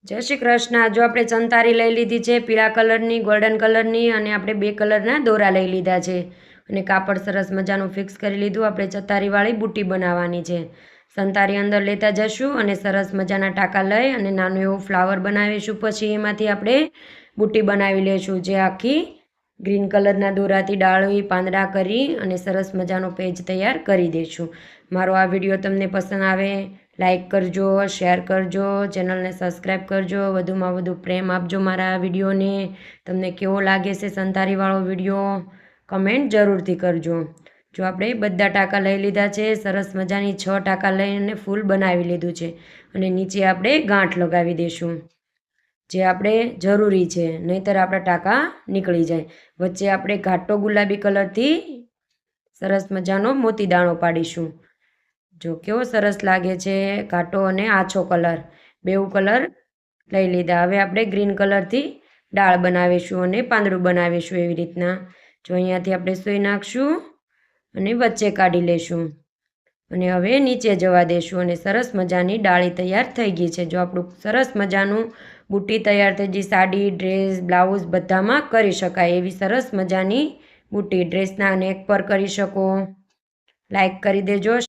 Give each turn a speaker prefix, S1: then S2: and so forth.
S1: जय श्री कृष्ण। जो આપણે ચંતારી લઈ લીધી છે પીળા કલરની, ગોલ્ડન કલરની, અને આપણે બે કલરના દોરા લઈ લીધા છે અને કાપડ સરસ મજાનું ફિક્સ કરી લીધું। આપણે ચતારીવાળી બુટ્ટી બનાવવાની છે। સંતારી અંદર લેતા જશું અને સરસ મજાના ટાંકા લઈ અને નાનું એવું ફ્લાવર બનાવીશું। પછી એમાંથી આપણે બુટ્ટી બનાવી લઈશું, જે આખી ગ્રીન કલરના દોરાથી ડાળી પાંદડા કરી અને સરસ મજાનો પેજ તૈયાર કરી દઈશું। મારો આ વિડીયો તમને પસંદ આવે લાઈક કરજો, શેર કરજો, ચેનલને સબસ્ક્રાઈબ કરજો, વધુમાં વધુ પ્રેમ આપજો મારા આ વિડીયોને। તમને કેવો લાગે છે સંતારીવાળો વિડીયો કમેન્ટ જરૂરથી કરજો। જો આપણે બધા ટાંકા લઈ લીધા છે, સરસ મજાની 6 ટાંકા લઈને ફૂલ બનાવી લીધું છે અને નીચે આપણે ગાંઠ લગાવી દઈશું, જે આપણે જરૂરી છે, નહીંતર આપણા ટાંકા નીકળી જાય। વચ્ચે આપણે ઘાટો ગુલાબી કલરથી સરસ મજાનો મોતી દાણો પાડીશું। જો કેવો સરસ લાગે છે, ઘાટો અને આછો કલર બેઉ કલર લઈ લીધા। હવે આપણે ગ્રીન કલરથી ડાળ બનાવીશું અને પાંદડું બનાવીશું એવી રીતના। જો અહીંયાથી આપણે સૂઈ નાખશું અને વચ્ચે કાઢી લઈશું અને હવે નીચે જવા દઈશું અને સરસ મજાની ડાળી તૈયાર થઈ ગઈ છે। જો આપણું સરસ મજાનું બુટ્ટી તૈયાર થઈ ગઈ, સાડી, ડ્રેસ, બ્લાઉઝ બધામાં કરી શકાય એવી સરસ મજાની બુટ્ટી, ડ્રેસના નેક પર કરી શકો। લાઈક કરી દેજો।